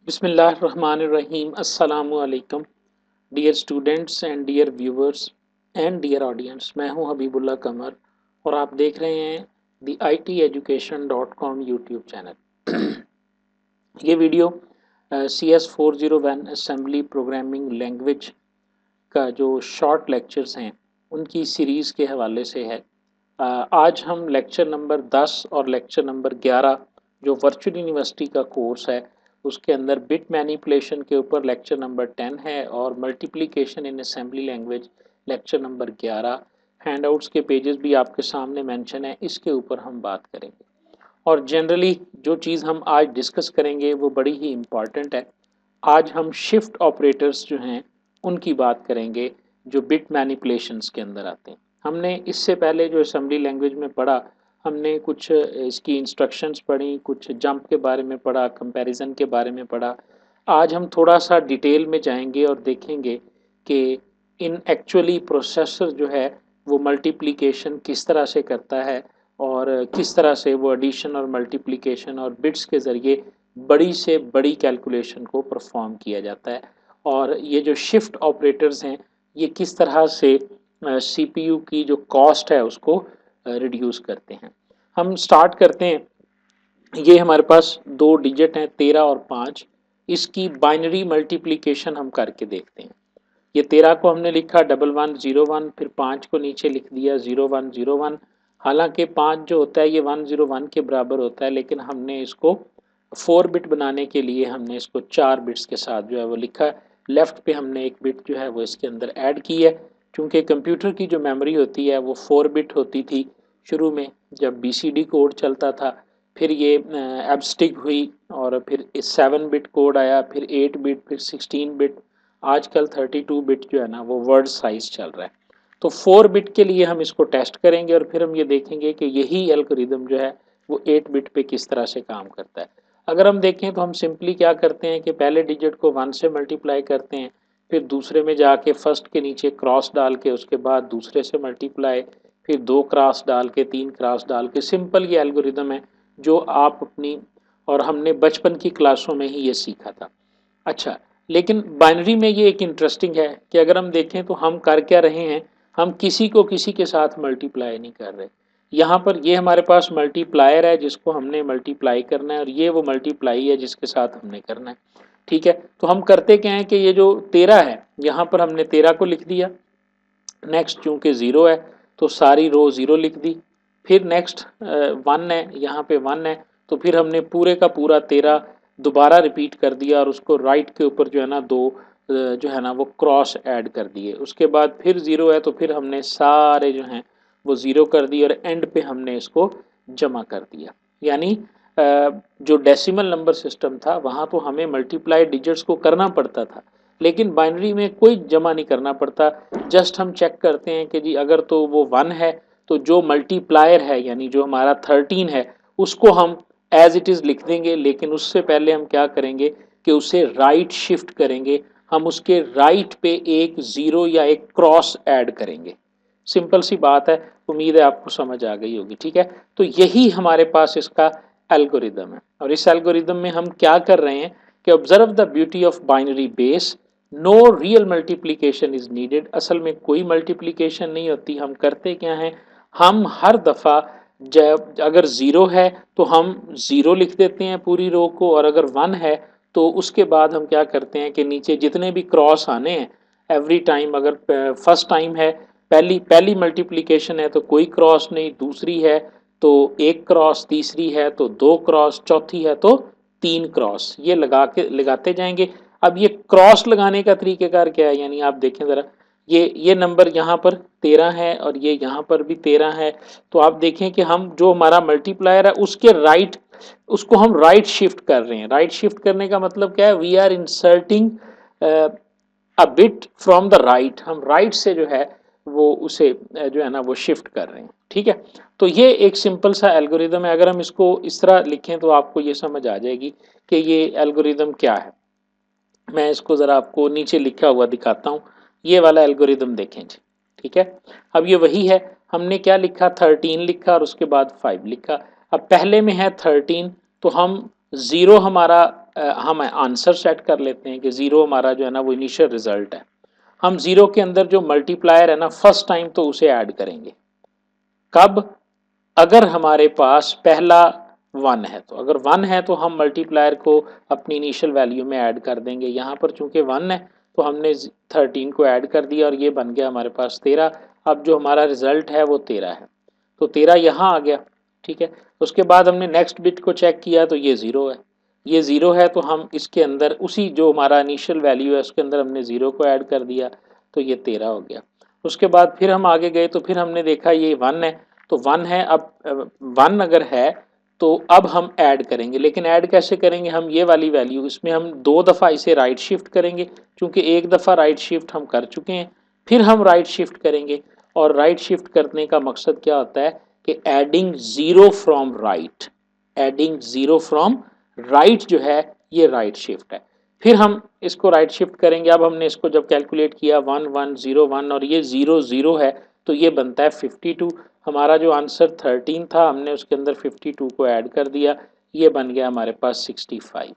बिस्मिल्लाहिर्रहमानिर्रहीम अस्सलामु अलैकुम dear students and dear viewers and dear audience. मैं हूं हबीबुल्ला कमर और आप देख रहे हैं दी ITeducation.com यूट्यूब चैनल। ये video CS401 assembly programming language का जो शॉर्ट लेक्चर्स हैं उनकी सीरीज़ के हवाले से है। आज हम लेक्चर नंबर 10 और लेक्चर नंबर 11 जो वर्चुअल यूनिवर्सिटी का कोर्स है उसके अंदर बिट मैनिपुलेशन के ऊपर लेक्चर नंबर 10 है और मल्टीप्लिकेशन इन assembly language lecture number 11। Handouts के पेजेस भी आपके सामने मेंशन है, इसके ऊपर हम बात करेंगे। और जनरली जो चीज़ हम आज डिस्कस करेंगे वो बड़ी ही इम्पॉर्टेंट है। आज हम शिफ्ट ऑपरेटर्स जो हैं उनकी बात करेंगे जो बिट मैनिपुलेशंस के अंदर आते हैं। हमने इससे पहले जो असेंबली लैंग्वेज में पढ़ा, हमने कुछ इसकी इंस्ट्रक्शंस पढ़ी, कुछ जंप के बारे में पढ़ा, कंपैरिजन के बारे में पढ़ा। आज हम थोड़ा सा डिटेल में जाएंगे और देखेंगे कि इन एक्चुअली प्रोसेसर जो है वो मल्टीप्लिकेशन किस तरह से करता है और किस तरह से वो एडिशन और मल्टीप्लिकेशन और बिट्स के ज़रिए बड़ी से बड़ी कैलकुलेशन को परफॉर्म किया जाता है। और ये जो शिफ्ट ऑपरेटर्स हैं ये किस तरह से CPU की जो कॉस्ट है उसको रिड्यूस करते हैं। हम स्टार्ट करते हैं। ये हमारे पास दो डिजिट हैं 13 और 5। इसकी बाइनरी मल्टीप्लिकेशन हम करके देखते हैं। ये 13 को हमने लिखा 1101, फिर 5 को नीचे लिख दिया 0101। हालांकि 5 जो होता है ये 101 के बराबर होता है, लेकिन हमने इसको 4 बिट बनाने के लिए हमने इसको 4 बिट्स के साथ जो है वो लिखा। लेफ्ट पे हमने एक बिट जो है वो इसके अंदर ऐड की है। क्योंकि कंप्यूटर की जो मेमोरी होती है वो 4 बिट होती थी शुरू में जब BCD कोड चलता था, फिर ये एब्स्टिक हुई और फिर 7 बिट कोड आया, फिर 8 बिट, फिर 16 बिट, आजकल 32 बिट जो है ना वो वर्ड साइज चल रहा है। तो 4 बिट के लिए हम इसको टेस्ट करेंगे और फिर हम ये देखेंगे कि यही एल्गोरिदम जो है वो 8 बिट पे किस तरह से काम करता है। अगर हम देखें तो हम सिंपली क्या करते हैं कि पहले डिजिट को 1 से मल्टीप्लाई करते हैं, फिर दूसरे में जाके फर्स्ट के नीचे क्रॉस डाल के उसके बाद दूसरे से मल्टीप्लाई, फिर 2 क्रॉस डाल के 3 क्रॉस डाल के। सिंपल ये एल्गोरिदम है जो आप अपनी और हमने बचपन की क्लासों में ही ये सीखा था। अच्छा, लेकिन बाइनरी में ये एक इंटरेस्टिंग है कि अगर हम देखें तो हम कर क्या रहे हैं, हम किसी को किसी के साथ मल्टीप्लाई नहीं कर रहे। यहाँ पर ये हमारे पास मल्टीप्लायर है जिसको हमने मल्टीप्लाई करना है और ये वो मल्टीप्लाई है जिसके साथ हमने करना है। ठीक है, तो हम करते क्या है कि ये जो 13 है यहाँ पर हमने 13 को लिख दिया। नेक्स्ट चूंकि 0 है तो सारी रो 0 लिख दी। फिर नेक्स्ट 1 है, यहाँ पे 1 है तो फिर हमने पूरे का पूरा 13 दोबारा रिपीट कर दिया और उसको राइट के ऊपर जो है ना दो जो है ना वो क्रॉस ऐड कर दिए। उसके बाद फिर 0 है तो फिर हमने सारे जो हैं वो 0 कर दिए और एंड पे हमने इसको जमा कर दिया। यानी जो डेसिमल नंबर सिस्टम था वहाँ तो हमें मल्टीप्लाई डिजिट्स को करना पड़ता था, लेकिन बाइनरी में कोई जमा नहीं करना पड़ता। जस्ट हम चेक करते हैं कि जी अगर तो वो 1 है तो जो मल्टीप्लायर है यानी जो हमारा 13 है उसको हम एज इट इज़ लिख देंगे, लेकिन उससे पहले हम क्या करेंगे कि उसे राइट शिफ्ट करेंगे। हम उसके राइट पे एक 0 या एक क्रॉस ऐड करेंगे। सिंपल सी बात है, उम्मीद है आपको समझ आ गई होगी। ठीक है, तो यही हमारे पास इसका एल्गोरिदम है और इस एल्गोरिदम में हम क्या कर रहे हैं कि observe the beauty of binary base, no real multiplication is needed. असल में कोई मल्टीप्लिकेशन नहीं होती। हम करते क्या हैं, हम हर दफ़ा जब अगर 0 है तो हम 0 लिख देते हैं पूरी रो को, और अगर 1 है तो उसके बाद हम क्या करते हैं कि नीचे जितने भी क्रॉस आने हैं एवरी टाइम, अगर फर्स्ट टाइम है पहली पहली मल्टीप्लिकेशन है तो कोई क्रॉस नहीं, दूसरी है तो एक क्रॉस, तीसरी है तो 2 क्रॉस, चौथी है तो 3 क्रॉस, ये लगाते जाएंगे। अब ये क्रॉस लगाने का तरीकेकार क्या है, यानी आप देखें ज़रा, ये नंबर यहाँ पर 13 है और ये यहाँ पर भी 13 है। तो आप देखें कि हम जो हमारा मल्टीप्लायर है उसके राइट, उसको हम राइट शिफ्ट कर रहे हैं। राइट शिफ्ट करने का मतलब क्या है, we are inserting a bit from the right. हम राइट से जो है वो उसे जो है ना वो शिफ्ट कर रहे हैं। ठीक है, तो ये एक सिंपल सा एल्गोरिदम है। अगर हम इसको इस तरह लिखें तो आपको ये समझ आ जाएगी कि ये एल्गोरिदम क्या है। मैं इसको ज़रा आपको नीचे लिखा हुआ दिखाता हूँ। ये वाला एल्गोरिदम देखें जी। ठीक है, अब ये वही है। हमने क्या लिखा, 13 लिखा और उसके बाद 5 लिखा। अब पहले में है 13 तो हम 0 हमारा हम आंसर सेट कर लेते हैं कि 0 हमारा जो है ना वो इनिशियल रिजल्ट है। हम 0 के अंदर जो मल्टीप्लायर है ना फर्स्ट टाइम तो उसे ऐड करेंगे। कब? अगर हमारे पास पहला 1 है, तो अगर 1 है तो हम मल्टीप्लायर को अपनी इनिशियल वैल्यू में ऐड कर देंगे। यहाँ पर चूंकि 1 है तो हमने 13 को ऐड कर दिया और ये बन गया हमारे पास 13। अब जो हमारा रिजल्ट है वो 13 है, तो 13 यहाँ आ गया। ठीक है, उसके बाद हमने नेक्स्ट बिट को चेक किया तो ये 0 है। ये 0 है तो हम इसके अंदर उसी जो हमारा इनिशियल वैल्यू है उसके अंदर हमने 0 को ऐड कर दिया, तो ये 13 हो गया। उसके बाद फिर हम आगे गए तो फिर हमने देखा ये 1 है, तो 1 है। अब 1 अगर है तो अब हम ऐड करेंगे, लेकिन ऐड कैसे करेंगे? हम ये वाली वैल्यू इसमें हम 2 दफ़ा इसे राइट शिफ्ट करेंगे, क्योंकि एक दफ़ा राइट शिफ्ट हम कर चुके हैं, फिर हम राइट शिफ्ट करेंगे। और राइट शिफ्ट करने का मकसद क्या होता है कि adding 0 from right, adding 0 from right जो है ये राइट शिफ्ट है। फिर हम इसको राइट शिफ्ट करेंगे। अब हमने इसको जब कैलकुलेट किया 1 1 0 1 और ये 0 0 है, तो ये बनता है 52। हमारा जो आंसर 13 था हमने उसके अंदर 52 को ऐड कर दिया, ये बन गया हमारे पास 65।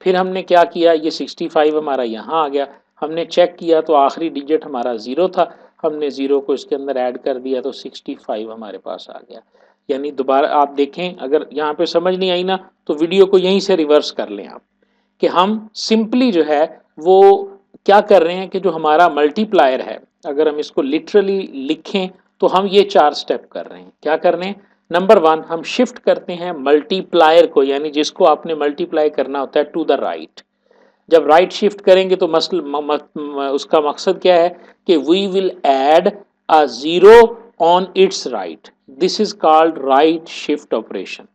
फिर हमने क्या किया, ये 65 हमारा यहाँ आ गया। हमने चेक किया तो आखिरी डिजिट हमारा 0 था, हमने 0 को इसके अंदर ऐड कर दिया तो 65 हमारे पास आ गया। यानी दोबारा आप देखें, अगर यहाँ पे समझ नहीं आई ना तो वीडियो को यहीं से रिवर्स कर लें आप, कि हम सिंपली जो है वो क्या कर रहे हैं कि जो हमारा मल्टीप्लायर है अगर हम इसको लिटरली लिखें तो हम ये 4 स्टेप कर रहे हैं। क्या कर रहे हैं? नंबर 1, हम शिफ्ट करते हैं मल्टीप्लायर को, यानी जिसको आपने मल्टीप्लाई करना होता है, टू द राइट। जब राइट शिफ्ट करेंगे तो उसका मकसद क्या है कि we will add a 0 on its right, this is called right shift operation.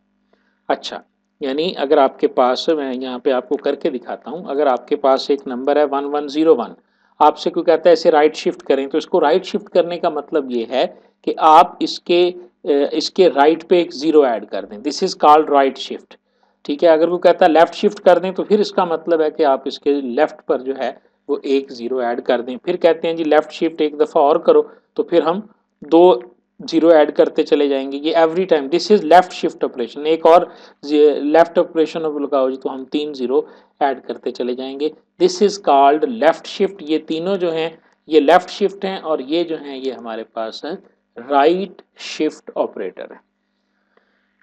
अच्छा, यानी अगर आपके पास, मैं यहाँ पे आपको करके दिखाता हूँ, अगर आपके पास एक नंबर है 1101, आपसे कोई कहता है इसे राइट शिफ्ट करें, तो इसको राइट शिफ्ट करने का मतलब ये है कि आप इसके राइट पे एक 0 ऐड कर दें, this is called right shift. ठीक है, अगर वो कहता है लेफ्ट शिफ्ट कर दें तो फिर इसका मतलब है कि आप इसके लेफ्ट पर जो है वो एक 0 ऐड कर दें। फिर कहते हैं जी लेफ्ट शिफ्ट एक दफ़ा और करो, तो फिर हम 2 0 ऐड करते चले जाएंगे। ये every time, this is left shift operation. एक और लेफ्ट ऑपरेशन अब लगाओ जी तो हम 3 0 ऐड करते चले जाएंगे, this is called left shift. ये तीनों जो हैं ये लेफ्ट शिफ्ट हैं और ये जो हैं ये हमारे पास है राइट शिफ्ट ऑपरेटर है।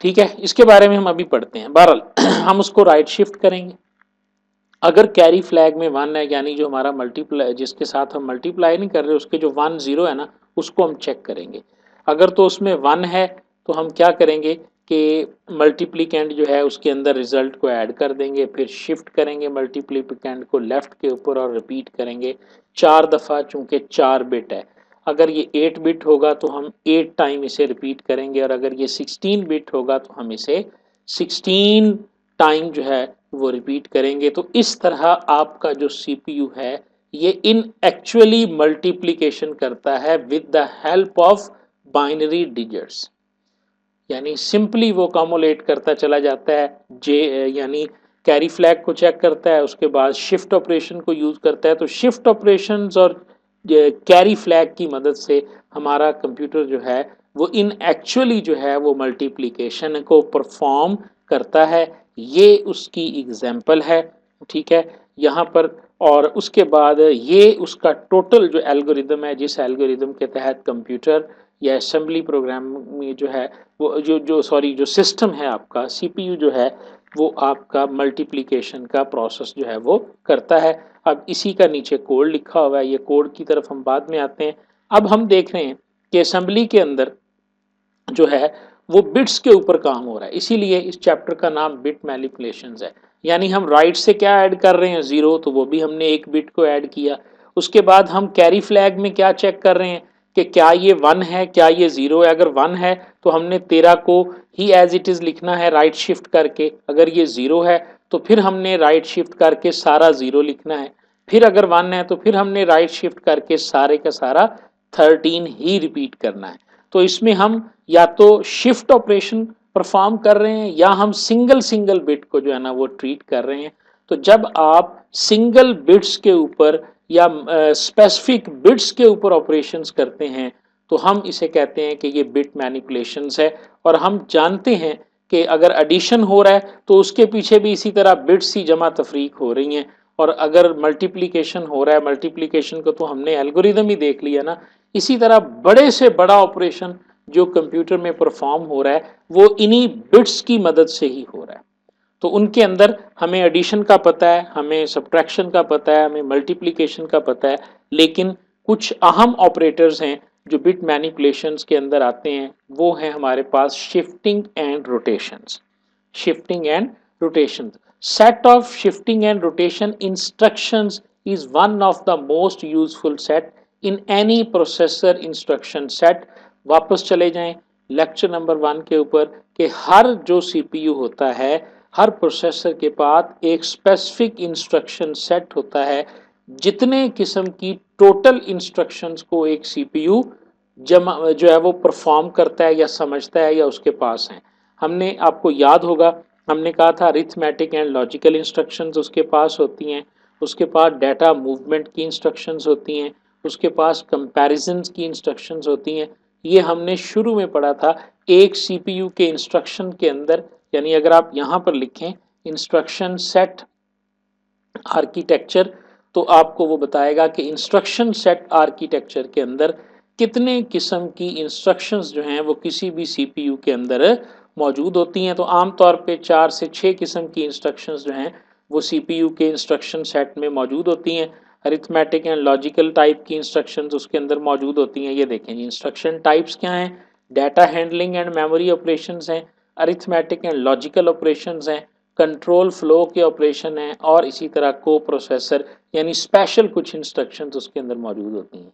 ठीक है, इसके बारे में हम अभी पढ़ते हैं। बहरहाल हम उसको राइट शिफ्ट करेंगे। अगर कैरी फ्लैग में 1 है, यानी जो हमारा मल्टीप्लाई जिसके साथ हम मल्टीप्लाई नहीं कर रहे उसके जो 1 0 है ना उसको हम चेक करेंगे। अगर तो उसमें 1 है तो हम क्या करेंगे कि मल्टीप्लिकेंट जो है उसके अंदर रिजल्ट को ऐड कर देंगे, फिर शिफ्ट करेंगे मल्टीप्लिकेंट को लेफ्ट के ऊपर और रिपीट करेंगे 4 दफ़ा, चूंकि 4 बिट है। अगर ये 8 बिट होगा तो हम 8 टाइम इसे रिपीट करेंगे, और अगर ये 16 बिट होगा तो हम इसे 16 टाइम जो है वो रिपीट करेंगे। तो इस तरह आपका जो सीपीयू है ये इन एक्चुअली मल्टीप्लिकेशन करता है with the help of binary digits, यानी सिंपली वो कॉमुलेट करता चला जाता है। जे यानी कैरी फ्लैग को चेक करता है, उसके बाद शिफ्ट ऑपरेशन को यूज करता है। तो शिफ्ट ऑपरेशंस और कैरी फ्लैग की मदद से हमारा कंप्यूटर जो है वो इन एक्चुअली जो है वो मल्टीप्लिकेशन को परफॉर्म करता है। ये उसकी एग्जाम्पल है। ठीक है, यहाँ पर, और उसके बाद ये उसका टोटल जो एल्गोरिदम है, जिस एल्गोरिदम के तहत कंप्यूटर या असेंबली प्रोग्राम में जो है वो जो सिस्टम है आपका सीपीयू जो है वो आपका मल्टीप्लिकेशन का प्रोसेस जो है वो करता है। अब इसी का नीचे कोड लिखा हुआ है, ये कोड की तरफ हम बाद में आते हैं। अब हम देख रहे हैं कि असेंबली के अंदर जो है वो बिट्स के ऊपर काम हो रहा है, इसीलिए इस चैप्टर का नाम बिट मैनिपुलेशंस है। यानी हम राइट से क्या ऐड कर रहे हैं 0, तो वो भी हमने एक बिट को ऐड किया। उसके बाद हम कैरी फ्लैग में क्या चेक कर रहे हैं कि क्या ये 1 है, क्या ये 0 है। अगर 1 है तो हमने 13 को ही एज इट इज लिखना है राइट शिफ्ट करके, अगर ये 0 है तो फिर हमने राइट शिफ्ट करके सारा 0 लिखना है। फिर अगर 1 है तो फिर हमने राइट शिफ्ट करके सारे का सारा 13 ही रिपीट करना है। तो इसमें हम या तो शिफ्ट ऑपरेशन परफॉर्म कर रहे हैं या हम सिंगल सिंगल बिट को जो है ना वो ट्रीट कर रहे हैं। तो जब आप सिंगल बिट्स के ऊपर या स्पेसिफिक बिट्स के ऊपर ऑपरेशंस करते हैं तो हम इसे कहते हैं कि ये बिट मैनिपुलेशंस है। और हम जानते हैं कि अगर एडिशन हो रहा है तो उसके पीछे भी इसी तरह बिट्स ही जमा तफरीक हो रही हैं, और अगर मल्टीप्लिकेशन हो रहा है, मल्टीप्लिकेशन को तो हमने एल्गोरिदम ही देख लिया ना। इसी तरह बड़े से बड़ा ऑपरेशन जो कंप्यूटर में परफॉर्म हो रहा है वो इन्हीं बिट्स की मदद से ही हो रहा है। तो उनके अंदर हमें एडिशन का पता है, हमें सब्ट्रैक्शन का पता है, हमें मल्टीप्लिकेशन का पता है, लेकिन कुछ अहम ऑपरेटर्स हैं जो बिट मैनिपुलेशंस के अंदर आते हैं, वो हैं हमारे पास shifting and rotations. Shifting and rotation. Set of shifting and rotation instructions is one of the most useful set in any processor instruction set. वापस चले जाएं लेक्चर नंबर 1 के ऊपर कि हर जो सीपीयू होता है, हर प्रोसेसर के पास एक स्पेसिफिक इंस्ट्रक्शन सेट होता है, जितने किस्म की टोटल इंस्ट्रक्शंस को एक सीपीयू जमा जो है वो परफॉर्म करता है या समझता है या उसके पास है। हमने आपको याद होगा, हमने कहा था अरिथमेटिक एंड लॉजिकल इंस्ट्रक्शंस उसके पास होती हैं, उसके पास डाटा मूवमेंट की इंस्ट्रक्शंस होती हैं, उसके पास कंपैरिजंस की इंस्ट्रक्शंस होती हैं। ये हमने शुरू में पढ़ा था एक सीपीयू के इंस्ट्रक्शन के अंदर। यानी अगर आप यहाँ पर लिखें इंस्ट्रक्शन सेट आर्किटेक्चर, तो आपको वो बताएगा कि इंस्ट्रक्शन सेट आर्किटेक्चर के अंदर कितने किस्म की इंस्ट्रक्शंस जो हैं वो किसी भी सीपीयू के अंदर मौजूद होती हैं। तो आमतौर पे 4 से 6 किस्म की इंस्ट्रक्शंस जो हैं वो सीपीयू के इंस्ट्रक्शन सेट में मौजूद होती हैं। अरिथमेटिक एंड लॉजिकल टाइप की इंस्ट्रक्शंस उसके अंदर मौजूद होती हैं। ये देखें इंस्ट्रक्शन टाइप्स क्या हैं, data handling and memory operations हैं, अरिथमेटिक एंड लॉजिकल ऑपरेशंस हैं, कंट्रोल फ्लो के ऑपरेशन हैं, और इसी तरह को प्रोसेसर यानी स्पेशल कुछ इंस्ट्रक्शंस उसके अंदर मौजूद होती हैं।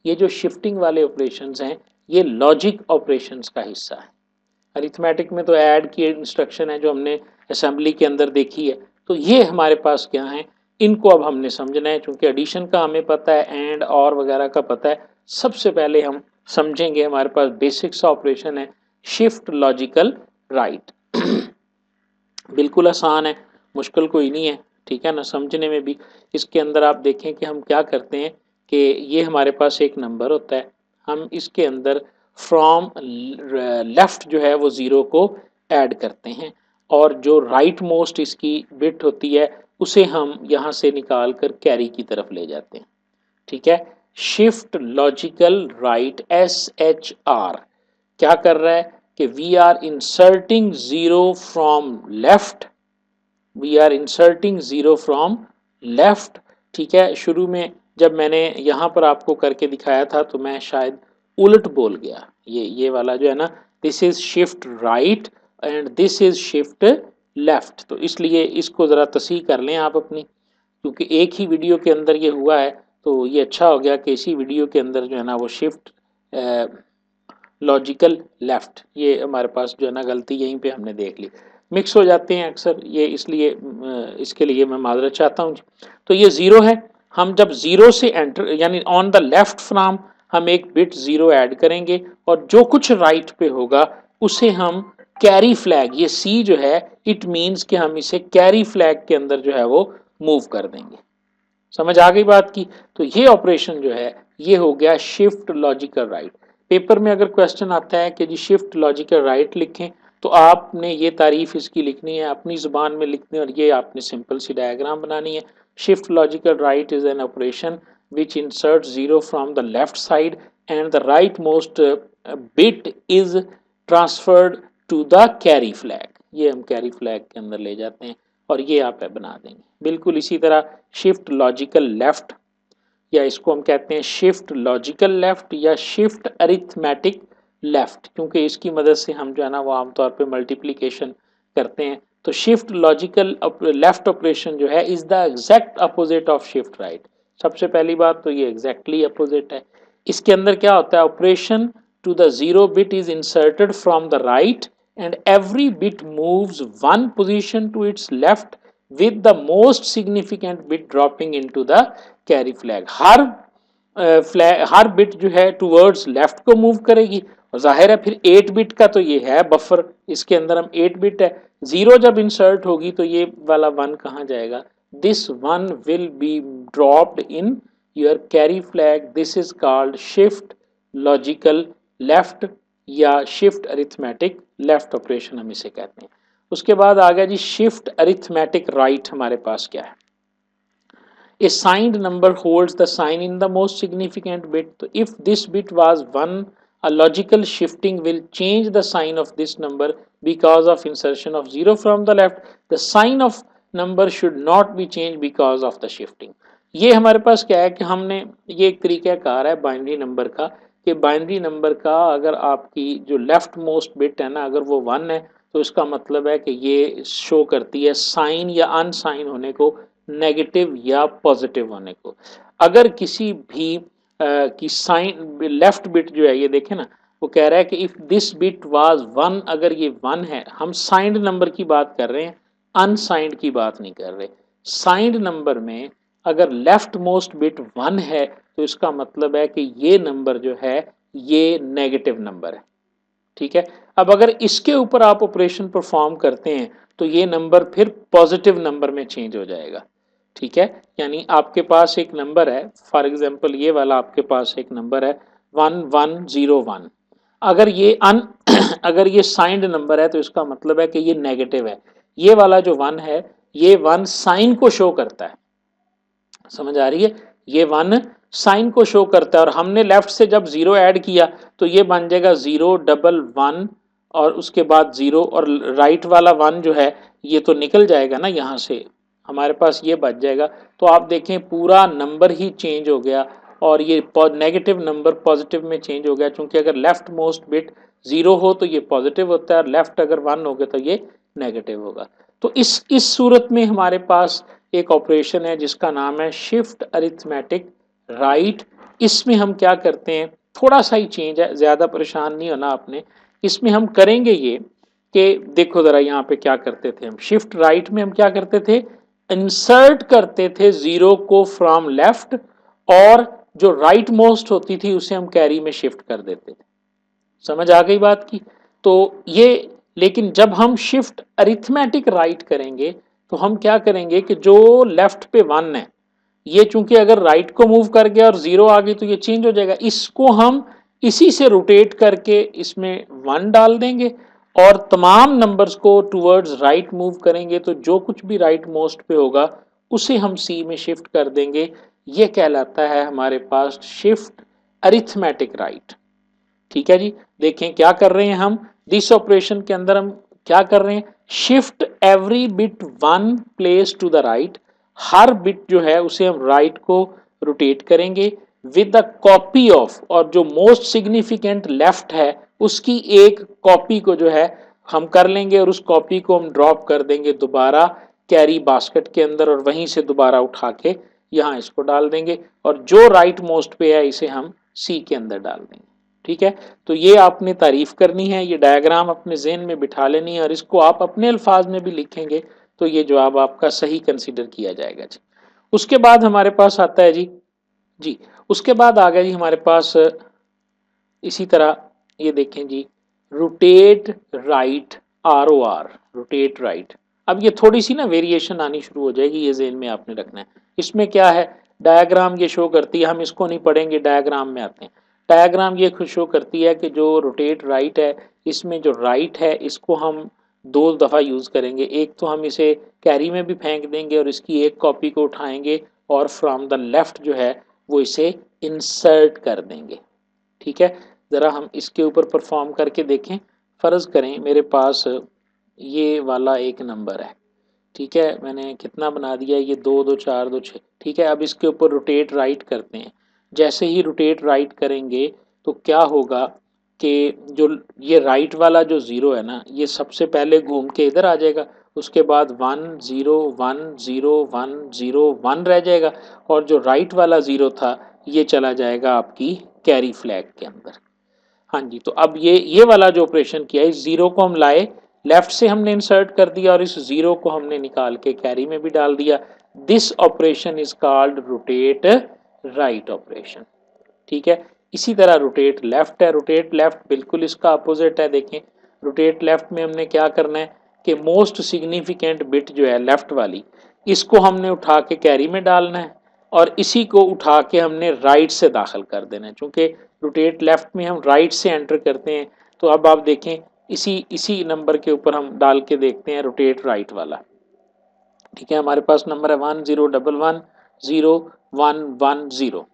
ये जो शिफ्टिंग वाले ऑपरेशंस हैं ये लॉजिक ऑपरेशंस का हिस्सा है। अरिथमेटिक में तो ऐड की इंस्ट्रक्शन है जो हमने असेंबली के अंदर देखी है। तो ये हमारे पास क्या है, इनको अब हमने समझना है। चूंकि एडिशन का हमें पता है, एंड और वगैरह का पता है, सबसे पहले हम समझेंगे हमारे पास बेसिक सा ऑपरेशन है शिफ्ट लॉजिकल राइट। बिल्कुल आसान है, मुश्किल कोई नहीं है, ठीक है ना, समझने में भी। इसके अंदर आप देखें कि हम क्या करते हैं कि ये हमारे पास एक नंबर होता है, हम इसके अंदर फ्रॉम लेफ्ट जो है वो 0 को ऐड करते हैं, और जो राइट मोस्ट इसकी बिट होती है उसे हम यहाँ से निकाल कर कैरी की तरफ ले जाते हैं, ठीक है। शिफ्ट लॉजिकल राइट SHR क्या कर रहा है कि we are inserting 0 from left, we are inserting 0 from left, ठीक है। शुरू में जब मैंने यहाँ पर आपको करके दिखाया था तो मैं शायद उलट बोल गया, ये वाला जो है ना, this is shift right and this is shift left, तो इसलिए इसको ज़रा तसीह कर लें आप अपनी, क्योंकि एक ही वीडियो के अंदर ये हुआ है। तो ये अच्छा हो गया कि इसी वीडियो के अंदर जो है ना वो शिफ्ट लॉजिकल लेफ्ट, ये हमारे पास जो है ना गलती यहीं पे हमने देख ली, मिक्स हो जाते हैं अक्सर ये, इसलिए इसके लिए मैं माजरत चाहता हूँ। तो ये 0 है, हम जब 0 से एंटर यानी ऑन द लेफ्ट फ्रॉम हम एक बिट 0 ऐड करेंगे, और जो कुछ राइट पे होगा उसे हम कैरी फ्लैग, ये C जो है इट मीन्स कि हम इसे कैरी फ्लैग के अंदर जो है वो मूव कर देंगे। समझ आ गई बात की। तो ये ऑपरेशन जो है ये हो गया शिफ्ट लॉजिकल राइट। पेपर में अगर क्वेश्चन आता है कि जी शिफ्ट लॉजिकल राइट लिखें, तो आपने ये तारीफ इसकी लिखनी है, अपनी जुबान में लिखनी है, और ये आपने सिंपल सी डायग्राम बनानी है। Shift logical right is an operation which inserts 0 from the left side and the rightmost bit is transferred to the carry flag। ये हम कैरी फ्लैग के अंदर ले जाते हैं और ये आप बना देंगे। बिल्कुल इसी तरह शिफ्ट लॉजिकल लेफ्ट, या इसको हम कहते हैं शिफ्ट लॉजिकल लेफ्ट या शिफ्ट अरिथमेटिक लेफ्ट, क्योंकि इसकी मदद से हम जो है ना वो आमतौर पे मल्टीप्लिकेशन करते हैं। तो शिफ्ट लॉजिकल लेफ्ट ऑपरेशन जो है is the exact opposite of shift right. सबसे पहली बात तो ये एग्जैक्टली अपोजिट है। इसके अंदर क्या होता है, operation to the 0 bit is inserted from the right and every bit moves one position to its left with the most significant bit dropping into the carry flag। Her bit जो है towards left को move करेगी, और जाहिर है फिर 8 bit का तो ये है बफर, इसके अंदर हम 8 बिट है, 0 जब इंसर्ट होगी तो ये वाला 1 कहाँ जाएगा, this 1 will be dropped in your carry flag, this is called shift logical left या शिफ्ट अरिथमेटिक लेफ्ट ऑपरेशन हम इसे कहते हैं। उसके बाद आ गया जी शिफ्ट अरिथमेटिक राइट। हमारे पास क्या है, a signed number holds the sign in the most significant bit. So if this bit was 1, a logical shifting will change the sign of this number because of insertion of 0 from the left. The sign of number should not be changed because of the shifting. ये हमारे पास क्या है कि हमने ये एक तरीक़ाकार है binary number का कि बाइनरी नंबर का अगर आपकी जो लेफ्ट मोस्ट बिट है ना अगर वो 1 है तो इसका मतलब है कि ये शो करती है साइन या अनसाइन होने को, नेगेटिव या पॉजिटिव होने को। अगर किसी भी की साइन लेफ्ट बिट जो है ये देखें ना वो कह रहा है कि इफ दिस बिट वाज 1, अगर ये 1 है, हम साइंड नंबर की बात कर रहे हैं, अनसाइंड की बात नहीं कर रहे। साइंड नंबर में अगर लेफ्ट मोस्ट बिट 1 है तो इसका मतलब है कि ये नंबर जो है ये नेगेटिव नंबर है। ठीक है, अब अगर इसके ऊपर आप ऑपरेशन परफॉर्म करते हैं तो ये नंबर फिर पॉजिटिव नंबर में चेंज हो जाएगा। ठीक है, यानी आपके पास एक नंबर है, फॉर एग्जांपल ये वाला आपके पास एक नंबर है 1101, अगर ये अगर ये साइंड नंबर है तो इसका मतलब है कि ये नेगेटिव है। ये वाला जो 1 है ये 1 साइन को शो करता है, समझ आ रही है, ये 1 साइन को शो करता है और हमने लेफ्ट से जब 0 ऐड किया तो ये बन जाएगा 011 और उसके बाद 0 और राइट वाला 1 जो है ये तो निकल जाएगा ना यहाँ से, हमारे पास ये बच जाएगा। तो आप देखें पूरा नंबर ही चेंज हो गया और ये नेगेटिव नंबर पॉजिटिव में चेंज हो गया, क्योंकि अगर लेफ्ट मोस्ट बिट 0 हो तो ये पॉजिटिव होता है और लेफ्ट अगर 1 हो गया तो ये नेगेटिव होगा। तो इस सूरत में हमारे पास एक ऑपरेशन है जिसका नाम है शिफ्ट अरिथमेटिक राइट। इसमें हम क्या करते हैं, थोड़ा सा ही चेंज है, ज़्यादा परेशान नहीं होना आपने। इसमें हम करेंगे ये कि देखो ज़रा यहाँ पे क्या करते थे हम, शिफ्ट राइट में हम क्या करते थे, इंसर्ट करते थे 0 को फ्रॉम लेफ्ट और जो राइट मोस्ट होती थी उसे हम कैरी में शिफ्ट कर देते थे। समझ आ गई बात की। तो ये, लेकिन जब हम शिफ्ट अरिथमेटिक राइट करेंगे तो हम क्या करेंगे कि जो लेफ्ट पे 1 है ये चूंकि अगर राइट को मूव कर गया और 0 आ गई तो ये चेंज हो जाएगा, इसको हम इसी से रोटेट करके इसमें 1 डाल देंगे और तमाम नंबर्स को टूवर्ड्स राइट मूव करेंगे तो जो कुछ भी राइट मोस्ट पे होगा उसे हम सी में शिफ्ट कर देंगे। ये कहलाता है हमारे पास शिफ्ट अरिथमेटिक राइट। ठीक है जी, देखें क्या कर रहे हैं हम, दिस ऑपरेशन के अंदर हम क्या कर रहे हैं, shift every bit 1 place to the right, हर बिट जो है उसे हम राइट को रोटेट करेंगे विद द कॉपी ऑफ, और जो मोस्ट सिग्निफिकेंट लेफ्ट है उसकी एक कॉपी को जो है हम कर लेंगे और उस कॉपी को हम ड्रॉप कर देंगे दोबारा कैरी बास्केट के अंदर और वहीं से दोबारा उठा के यहाँ इसको डाल देंगे और जो राइट मोस्ट पे है इसे हम सी के अंदर डाल देंगे। ठीक है, तो ये आपने तारीफ करनी है, ये डायग्राम अपने जहन में बिठा लेनी है और इसको आप अपने अल्फाज में भी लिखेंगे तो ये जवाब आपका सही कंसीडर किया जाएगा जी। उसके बाद हमारे पास आता है जी उसके बाद आ गया जी हमारे पास इसी तरह ये देखें जी rotate right, ROR rotate right. अब ये थोड़ी सी ना वेरिएशन आनी शुरू हो जाएगी, ये जहन में आपने रखना है। इसमें क्या है, डायग्राम ये शो करती है, हम इसको नहीं पढ़ेंगे, डायग्राम में आते हैं। डायग्राम ये शो करती है कि जो रोटेट राइट है इसमें जो राइट है इसको हम 2 दफ़ा यूज़ करेंगे, एक तो हम इसे कैरी में भी फेंक देंगे और इसकी एक कॉपी को उठाएंगे और फ्रॉम द लेफ्ट जो है वो इसे इंसर्ट कर देंगे। ठीक है, ज़रा हम इसके ऊपर परफॉर्म करके देखें। फ़र्ज़ करें मेरे पास ये वाला एक नंबर है, ठीक है, मैंने कितना बना दिया, ये 2 2 4 2 6। ठीक है, अब इसके ऊपर रोटेट राइट करते हैं। जैसे ही रोटेट राइट करेंगे तो क्या होगा कि जो ये राइट वाला जो 0 है ना ये सबसे पहले घूम के इधर आ जाएगा, उसके बाद 1 0 1 0 1 0 1 रह जाएगा और जो राइट वाला 0 था ये चला जाएगा आपकी कैरी फ्लैग के अंदर। हाँ जी, तो अब ये वाला जो ऑपरेशन किया, इस 0 को हम लाए, लेफ्ट से हमने इंसर्ट कर दिया और इस 0 को हमने निकाल के कैरी में भी डाल दिया। This operation is called rotate write operation. ठीक है, इसी तरह रोटेट लेफ्ट है, रोटेट लेफ्ट बिल्कुल इसका अपोजिट है। देखें रोटेट लेफ्ट में हमने क्या करना है कि मोस्ट सिग्निफिकेंट बिट जो है लेफ्ट वाली इसको हमने उठा के कैरी में डालना है और इसी को उठा के हमने राइट से दाखिल कर देना है। चूंकि रोटेट लेफ्ट में हम राइट से एंटर करते हैं तो अब आप देखें इसी इसी नंबर के ऊपर हम डाल के देखते हैं रोटेट राइट वाला। ठीक है, हमारे पास नंबर है 10110110,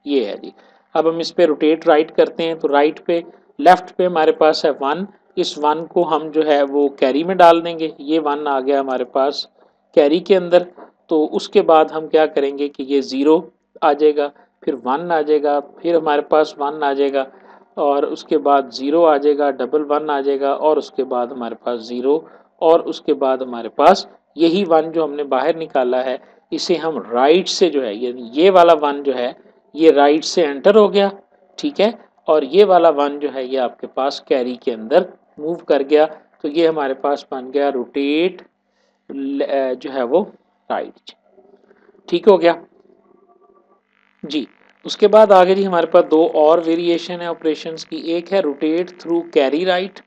ये है जी। अब हम इस पे रोटेट राइट करते हैं तो राइट पे लेफ्ट पे हमारे पास है 1, इस 1 को हम जो है वो कैरी में डाल देंगे, ये 1 आ गया हमारे पास कैरी के अंदर। तो उसके बाद हम क्या करेंगे कि ये 0 आ जाएगा, फिर 1 आ जाएगा, फिर हमारे पास 1 आ जाएगा, और उसके बाद 0 आ जाएगा, डबल 1 आ जाएगा, और उसके बाद हमारे पास 0, और उसके बाद हमारे पास यही 1 जो हमने बाहर निकाला है, इसे हम राइट से जो है ये वाला 1 जो है ये राइट से एंटर हो गया। ठीक है, और ये वाला 1 जो है ये आपके पास कैरी के अंदर मूव कर गया। तो ये हमारे पास बन गया रोटेट जो है वो राइट। ठीक हो गया जी। उसके बाद आगे जी हमारे पास दो और वेरिएशन है ऑपरेशंस की, एक है rotate through carry right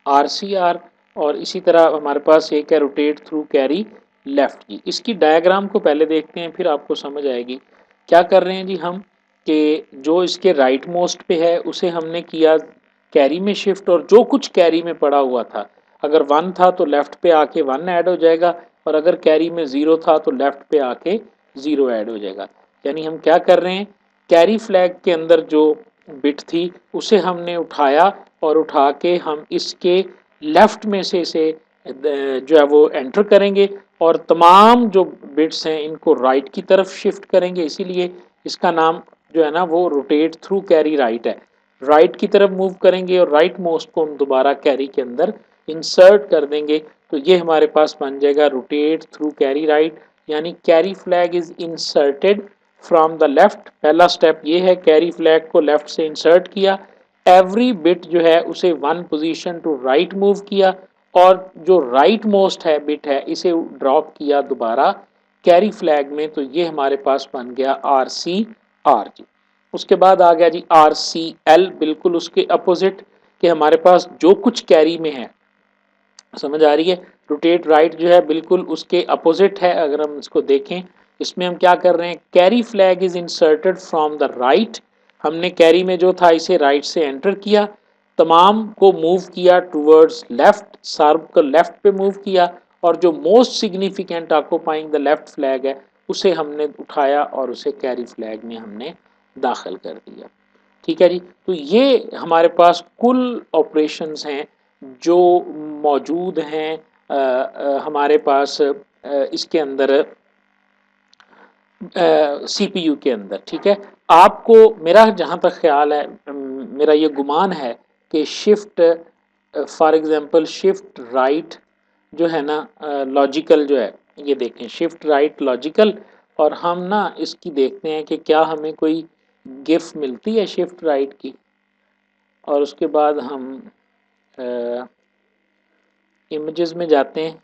RCR, और इसी तरह हमारे पास एक है रोटेट थ्रू कैरी लेफ्ट की। इसकी डायग्राम को पहले देखते हैं फिर आपको समझ आएगी। क्या कर रहे हैं जी हम कि जो इसके राइट मोस्ट पे है उसे हमने किया कैरी में शिफ्ट, और जो कुछ कैरी में पड़ा हुआ था, अगर 1 था तो लेफ्ट पे आके 1 ऐड हो जाएगा, और अगर कैरी में 0 था तो लेफ्ट पे आके 0 ऐड हो जाएगा। यानी हम क्या कर रहे हैं, कैरी फ्लैग के अंदर जो बिट थी उसे हमने उठाया, और उठा के हम इसके लेफ्ट में से इसे जो है वो एंटर करेंगे, और तमाम जो बिट्स हैं इनको राइट की तरफ शिफ्ट करेंगे। इसीलिए इसका नाम जो है ना वो रोटेट थ्रू कैरी राइट है। राइट की तरफ मूव करेंगे और राइट मोस्ट को हम दोबारा कैरी के अंदर इंसर्ट कर देंगे। तो ये हमारे पास बन जाएगा रोटेट थ्रू कैरी राइट, यानी carry flag is inserted from the left. पहला स्टेप ये है, कैरी फ्लैग को लेफ्ट से इंसर्ट किया, एवरी बिट जो है उसे 1 पोजीशन टू राइट मूव किया, और जो राइट मोस्ट है बिट है इसे ड्रॉप किया दोबारा कैरी फ्लैग में। तो ये हमारे पास बन गया RCR जी। उसके बाद आ गया जी RCL, बिल्कुल उसके अपोजिट, कि हमारे पास जो कुछ कैरी में है, समझ आ रही है। रोटेट राइट जो है बिल्कुल उसके अपोजिट है। अगर हम इसको देखें, इसमें हम क्या कर रहे हैं, carry flag is inserted from the right, हमने कैरी में जो था इसे राइट से एंटर किया, तमाम को मूव किया टूवर्ड्स लेफ्ट, सर्व को लेफ्ट पे मूव किया, और जो most significant occupying the left flag है उसे हमने उठाया और उसे कैरी फ्लैग में हमने दाखिल कर दिया। ठीक है जी। तो ये हमारे पास कुल ऑपरेशंस हैं जो मौजूद हैं हमारे पास इसके अंदर CPU के अंदर। ठीक है, आपको मेरा जहाँ तक ख्याल है, मेरा ये गुमान है कि shift for example shift right जो है ना लॉजिकल जो है, ये देखें शिफ्ट राइट लॉजिकल, और हम ना इसकी देखते हैं कि क्या हमें कोई गिफ मिलती है शिफ्ट राइट की, और उसके बाद हम इमेजेस में जाते हैं।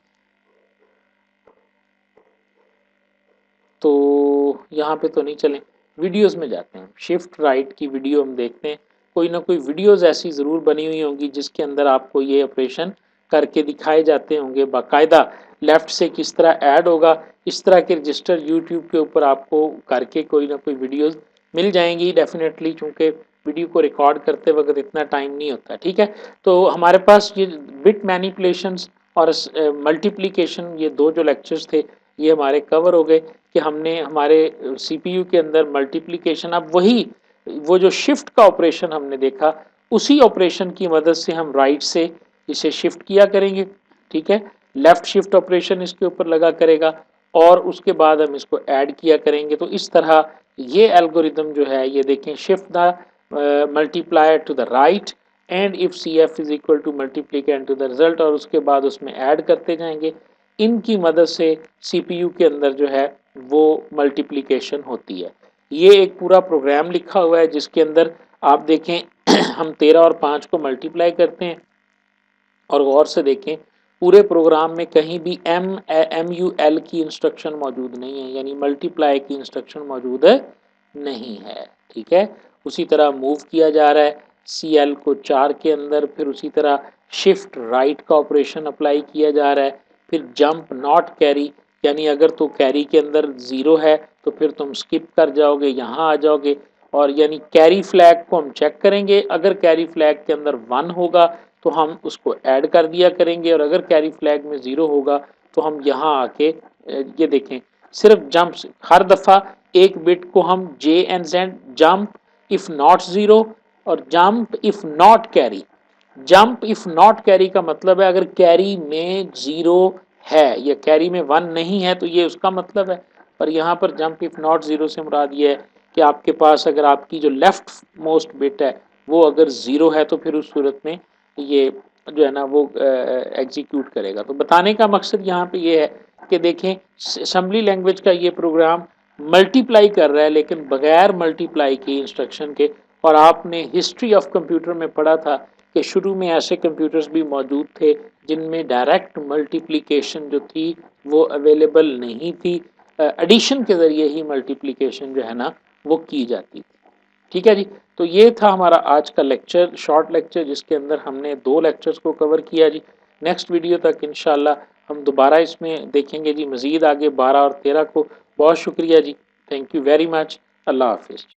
तो यहाँ पे तो नहीं, चलें वीडियोस में जाते हैं, शिफ्ट राइट की वीडियो हम देखते हैं। कोई ना कोई वीडियोस ऐसी ज़रूर बनी हुई होंगी जिसके अंदर आपको ये ऑपरेशन करके दिखाए जाते होंगे बाकायदा, लेफ्ट से किस तरह ऐड होगा। इस तरह के रजिस्टर यूट्यूब के ऊपर आपको करके कोई ना कोई वीडियोस मिल जाएंगी डेफिनेटली, चूँकि वीडियो को रिकॉर्ड करते वक्त इतना टाइम नहीं होता। ठीक है, तो हमारे पास ये बिट मैनिपुलेशंस और मल्टीप्लिकेशन, ये दो जो लेक्चर्स थे ये हमारे कवर हो गए, कि हमने हमारे CPU के अंदर मल्टीप्लिकेशन, अब वही वो जो शिफ्ट का ऑपरेशन हमने देखा, उसी ऑपरेशन की मदद से हम राइट से इसे शिफ्ट किया करेंगे। ठीक है, लेफ्ट शिफ्ट ऑपरेशन इसके ऊपर लगा करेगा, और उसके बाद हम इसको ऐड किया करेंगे। तो इस तरह ये एल्गोरिदम जो है ये देखें, shift the multiplier to the right and if CF is equal to multiplicand to the result, और उसके बाद उसमें ऐड करते जाएंगे। इनकी मदद से CPU के अंदर जो है वो मल्टीप्लिकेशन होती है। ये एक पूरा प्रोग्राम लिखा हुआ है जिसके अंदर आप देखें हम 13 और 5 को मल्टीप्लाई करते हैं, और गौर से देखें पूरे प्रोग्राम में कहीं भी MUL की इंस्ट्रक्शन मौजूद नहीं है, यानी मल्टीप्लाई की इंस्ट्रक्शन मौजूद नहीं है। ठीक है, उसी तरह मूव किया जा रहा है CL को 4 के अंदर, फिर उसी तरह शिफ्ट राइट का ऑपरेशन अप्लाई किया जा रहा है, फिर जंप नॉट कैरी, यानी अगर तो कैरी के अंदर 0 है तो फिर तुम स्किप कर जाओगे, यहाँ आ जाओगे, और यानी कैरी फ्लैग को हम चेक करेंगे। अगर कैरी फ्लैग के अंदर 1 होगा तो हम उसको ऐड कर दिया करेंगे, और अगर कैरी फ्लैग में 0 होगा तो हम यहाँ आके ये देखें सिर्फ जंप, हर दफ़ा एक बिट को हम जे and Z jump if not 0 और jump if not carry. Jump if not carry का मतलब है अगर कैरी में 0 है या कैरी में 1 नहीं है तो ये उसका मतलब है। पर यहाँ पर जंप इफ नॉट 0 से मुराद ये है कि आपके पास अगर आपकी जो लेफ्ट मोस्ट बिट है वो अगर 0 है तो फिर उस सूरत में ये जो है ना वो एग्जीक्यूट करेगा। तो बताने का मकसद यहाँ पे ये है कि देखें असेंबली लैंग्वेज का ये प्रोग्राम मल्टीप्लाई कर रहा है लेकिन बगैर मल्टीप्लाई की इंस्ट्रक्शन के। और आपने हिस्ट्री ऑफ कंप्यूटर में पढ़ा था कि शुरू में ऐसे कंप्यूटर्स भी मौजूद थे जिनमें डायरेक्ट मल्टीप्लिकेशन जो थी वो अवेलेबल नहीं थी, एडिशन के ज़रिए ही मल्टीप्लिकेशन जो है ना वो की जाती थी। ठीक है जी। तो ये था हमारा आज का लेक्चर, शॉर्ट लेक्चर, जिसके अंदर हमने 2 लेक्चर्स को कवर किया जी। नेक्स्ट वीडियो तक इंशाल्लाह हम दोबारा इसमें देखेंगे जी मज़ीद आगे 12 और 13 को। बहुत शुक्रिया जी। Thank you very much. अल्लाह हाफिज़।